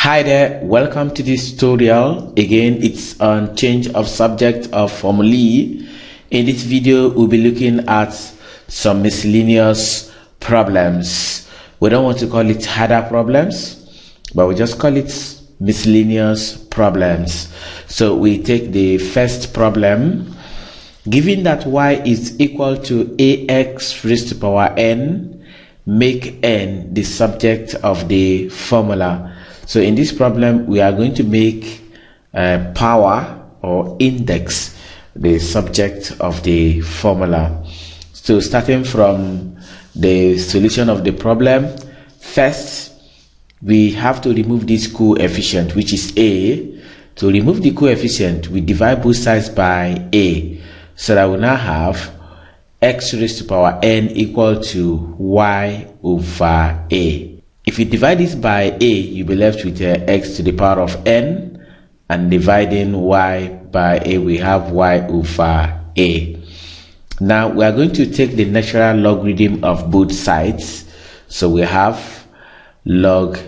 Hi there, welcome to this tutorial. Again, it's on change of subject of formulae. In this video, we'll be looking at some miscellaneous problems. We don't want to call it harder problems, but we just call it miscellaneous problems. So we take the first problem. Given that y is equal to ax raised to power n, make n the subject of the formula. So in this problem, we are going to make power or index the subject of the formula. So starting from the solution of the problem, first we have to remove this coefficient, which is a. To remove the coefficient, we divide both sides by a, so that we now have x raised to power n equal to y over a. If you divide this by a, you'll be left with x to the power of n, and dividing y by a, we have y over a. Now we are going to take the natural logarithm of both sides. So we have log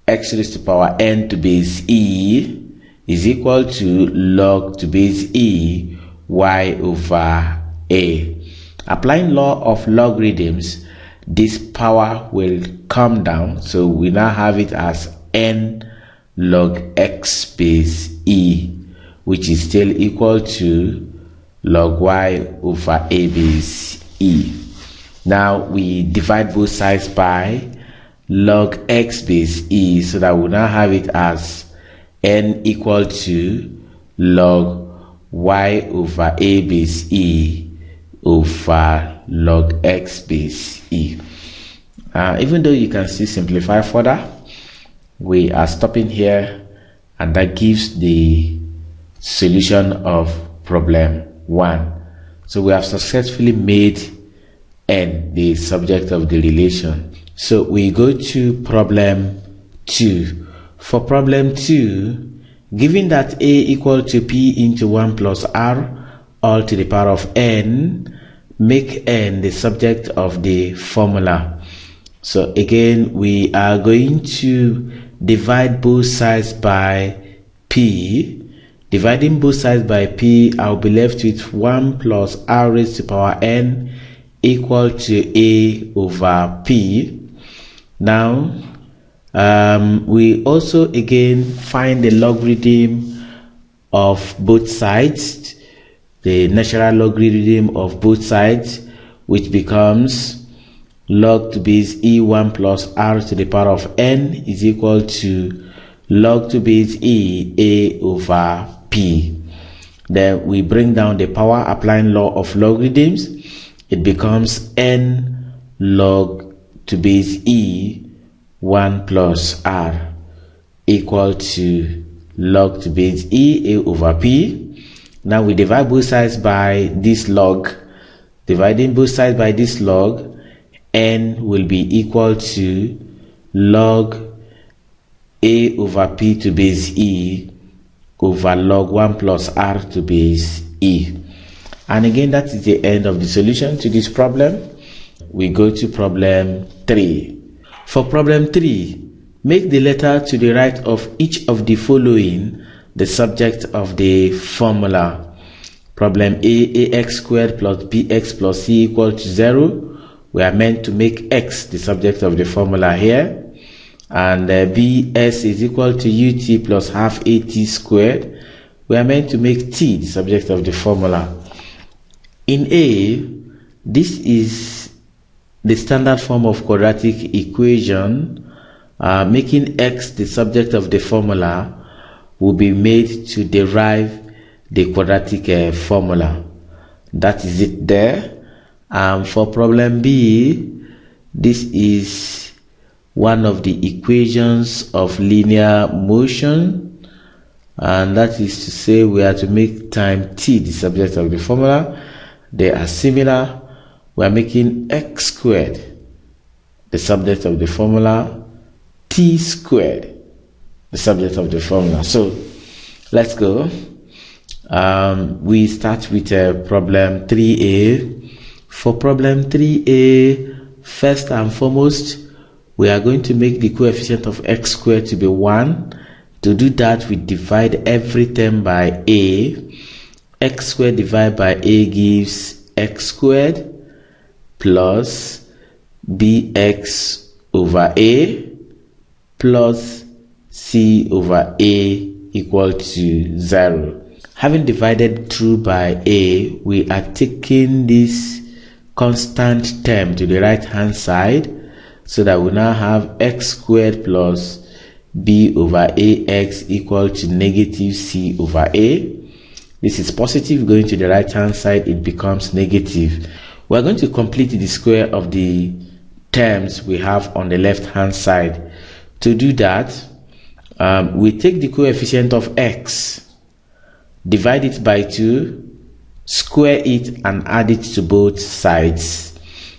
x raised to power n to base e is equal to log to base e y over a. Applying law of logarithms, this power will come down, so we now have it as n log x base e, which is still equal to log y over a base e. Now we divide both sides by log x base e, so that we now have it as n equal to log y over a base e over log x base e. Even though you can still simplify further, we are stopping here, and that gives the solution of problem 1. So we have successfully made n the subject of the relation. So we go to problem 2. For problem 2, given that a equal to p into 1 plus r all to the power of n, make n the subject of the formula. So again, we are going to divide both sides by p. Dividing both sides by p, I'll be left with 1 plus r raised to power n equal to a over p. Now we also again find the logarithm of both sides, the natural logarithm of both sides, which becomes log to base e1 plus r to the power of n is equal to log to base e a over p. Then we bring down the power, applying law of logarithms. It becomes n log to base e 1 plus r equal to log to base e a over p. Now we divide both sides by this log. Dividing both sides by this log, n will be equal to log a over p to base e over log 1 plus r to base e. And again, that is the end of the solution to this problem. We go to problem 3. For problem 3, make the letter to the right of each of the following the subject of the formula. Problem A, ax squared plus bx plus c equal to 0. We are meant to make x the subject of the formula here. And bs is equal to ut plus half at squared. We are meant to make t the subject of the formula. In A, this is the standard form of quadratic equation. Making x the subject of the formula will be made to derive the quadratic formula. That is it there. For problem B, this is one of the equations of linear motion, and that is to say we are to make time t the subject of the formula. They are similar. We are making x squared the subject of the formula, t squared the subject of the formula. So let's go. We start with problem 3a. For problem 3a, first and foremost, we are going to make the coefficient of x squared to be 1. To do that, we divide every term by a. X squared divided by a gives x squared plus bx over a plus c over a equal to 0. Having divided through by a, we are taking this constant term to the right hand side, so that we now have x squared plus b over ax equal to negative c over a. This is positive. Going to the right hand side, it becomes negative. We are going to complete the square of the terms we have on the left hand side. To do that, we take the coefficient of x, divide it by 2, square it, and add it to both sides.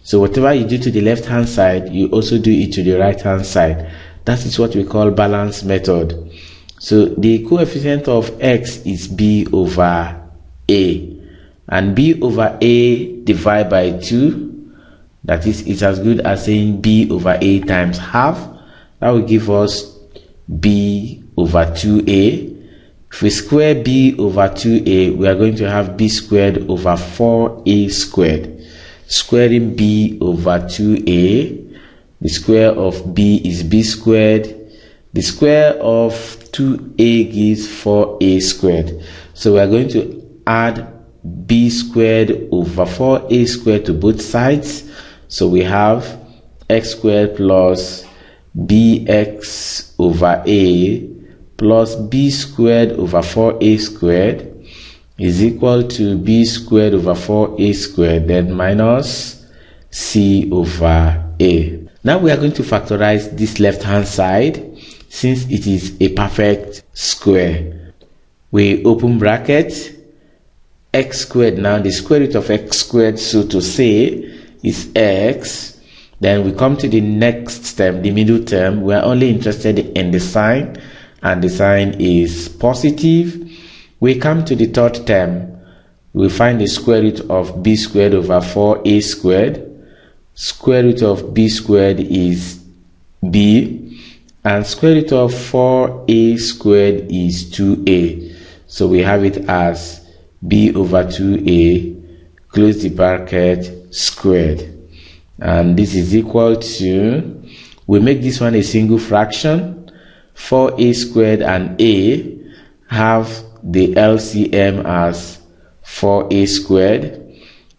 So whatever you do to the left hand side, you also do it to the right hand side. That is what we call balance method. So the coefficient of x is b over a, and b over a divided by 2, that is, it's as good as saying b over a times half. That will give us b over 2a. If we square b over 2a, we are going to have b squared over 4a squared. Squaring b over 2a, the square of b is b squared. The square of 2a gives 4a squared. So we are going to add b squared over 4a squared to both sides. So we have x squared plus bx over a plus b squared over 4a squared is equal to b squared over 4a squared, then minus c over a. Now we are going to factorize this left hand side, since it is a perfect square. We open bracket, x squared, now the square root of x squared, so to say, is x. Then we come to the next term, the middle term. We are only interested in the sign, and the sign is positive. We come to the third term. We find the square root of b squared over 4a squared. Square root of b squared is b, and square root of 4a squared is 2a. So we have it as b over 2a, close the bracket, squared. And this is equal to, we make this one a single fraction. 4a squared and a have the LCM as 4a squared.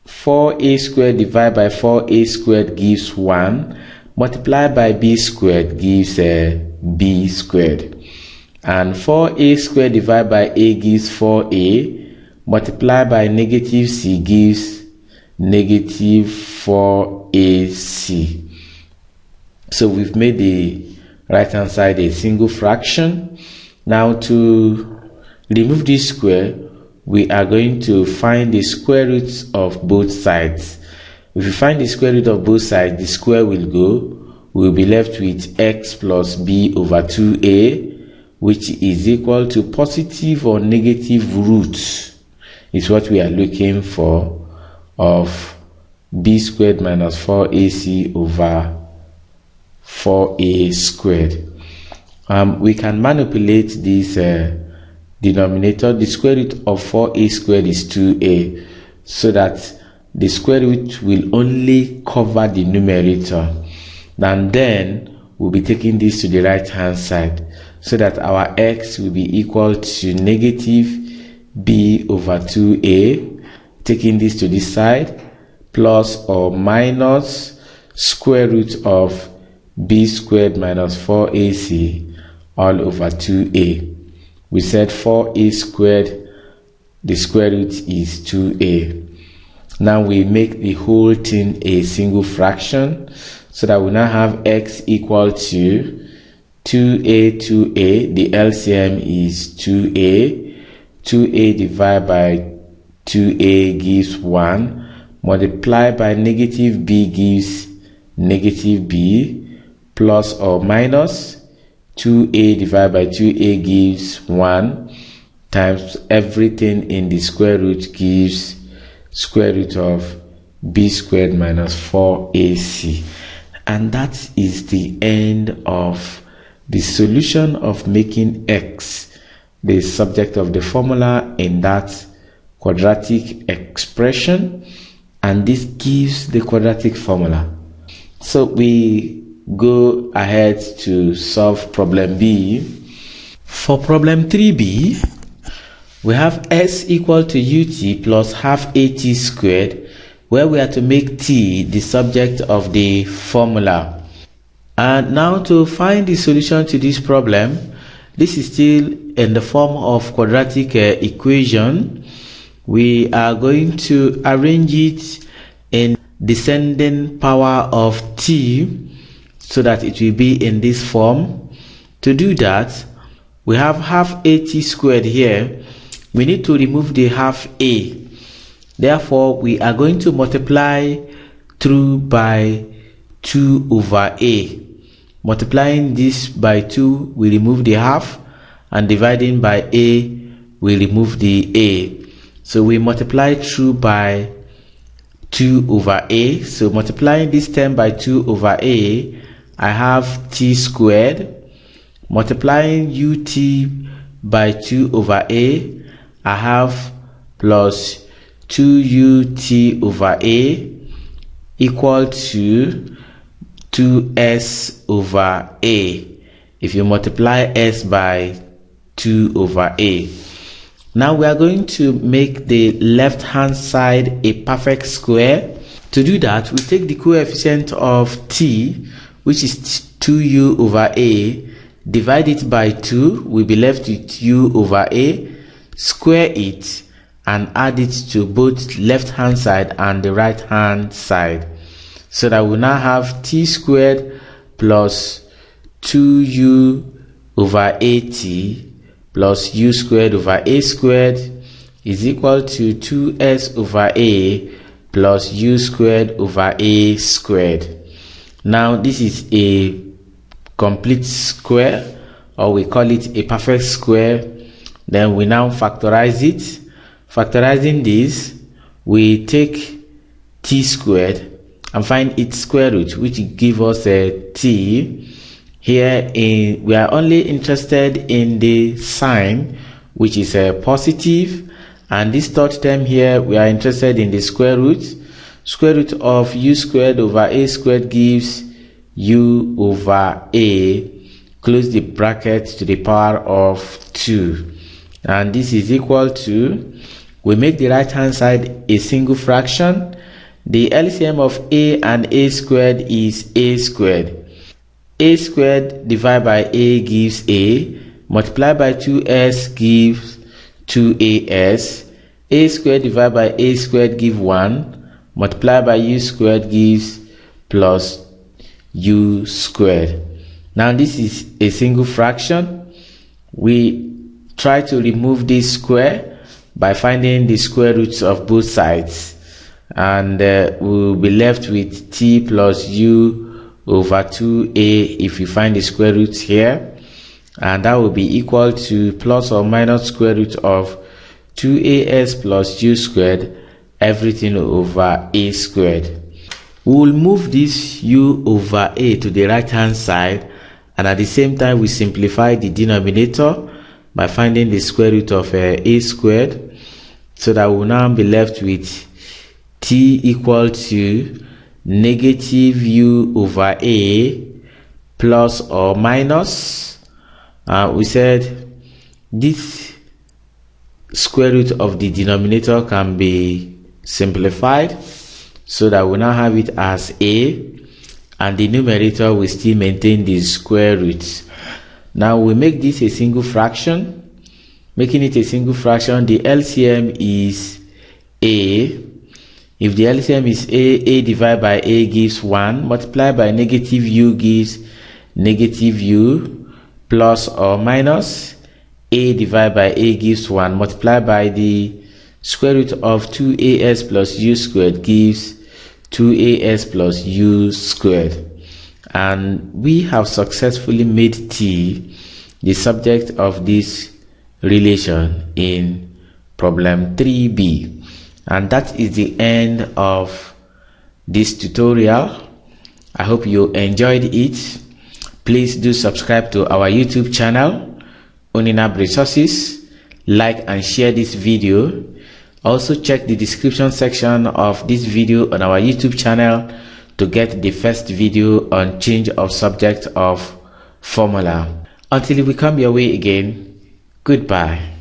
4a squared divided by 4a squared gives 1. Multiplied by b squared gives b squared. And 4a squared divided by a gives 4a. Multiplied by negative c gives negative 4ac. So we've made the right hand side a single fraction. Now to remove this square, we are going to find the square roots of both sides. If we find the square root of both sides, the square will go. We will be left with x plus b over 2a, which is equal to positive or negative roots, is what we are looking for, of b squared minus 4ac over 4a squared. We can manipulate this denominator. The square root of 4a squared is 2a, so that the square root will only cover the numerator. And then we'll be taking this to the right hand side, so that our x will be equal to negative b over 2a, taking this to this side, plus or minus square root of b squared minus 4ac all over 2a. We said 4a squared, the square root is 2a. Now we make the whole thing a single fraction, so that we now have x equal to 2a, 2a. The LCM is 2a. 2a divided by 2a gives 1. Multiplied by negative b gives negative b, plus or minus 2a divided by 2a gives 1, times everything in the square root gives square root of b squared minus 4ac. And that is the end of the solution of making x the subject of the formula in that quadratic expression, and this gives the quadratic formula. So we go ahead to solve problem B. For problem 3b, we have s equal to ut plus half at squared, where we are to make t the subject of the formula. And now to find the solution to this problem, this is still in the form of quadratic equation. We are going to arrange it in descending power of t so that it will be in this form. To do that, we have half at squared here. We need to remove the half a. Therefore, we are going to multiply through by 2 over a. Multiplying this by 2, we remove the half, and dividing by a, we remove the a. So we multiply through by 2 over a. So multiplying this term by 2 over a, I have t squared. Multiplying ut by 2 over a, I have plus 2ut over a equal to 2s over a. If you multiply s by 2 over a. Now we are going to make the left hand side a perfect square. To do that, we take the coefficient of t, which is 2u over a, divide it by 2, we'll be left with u over a, square it, and add it to both left hand side and the right hand side, so that we now have t squared plus 2u over at plus u squared over a squared is equal to 2s over a plus u squared over a squared. Now this is a complete square, or we call it a perfect square. Then we now factorize it. Factorizing this, we take t squared and find its square root, which gives us a t. Here we are only interested in the sign, which is a positive, and this third term here we are interested in the square root. Square root of u squared over a squared gives u over a, close the bracket, to the power of 2, and this is equal to, we make the right hand side a single fraction. The LCM of a and a squared is a squared. A squared divided by a gives a, multiply by 2s gives 2as, a squared divided by a squared gives 1, multiply by u squared gives plus u squared. Now this is a single fraction. We try to remove this square by finding the square roots of both sides, and we'll be left with t plus u over 2a if we find the square roots here, and that will be equal to plus or minus square root of 2as plus u squared, everything over a squared. We will move this u over a to the right hand side, and at the same time we simplify the denominator by finding the square root of a squared, so that we will now be left with t equal to negative u over a plus or minus, we said this square root of the denominator can be simplified, so that we now have it as a, and the numerator will still maintain the square root. Now we make this a single fraction. Making it a single fraction, the LCM is a. If the LCM is a divided by a gives 1, multiply by negative u gives negative u, plus or minus a divided by a gives 1, multiply by the square root of 2as plus u squared gives 2as plus u squared. And we have successfully made t the subject of this relation in problem 3b. And that is the end of this tutorial. I hope you enjoyed it. Please do subscribe to our YouTube channel, Uninab Resources. Like and share this video. Also check the description section of this video on our YouTube channel to get the first video on change of subject of formula. Until we come your way again, goodbye.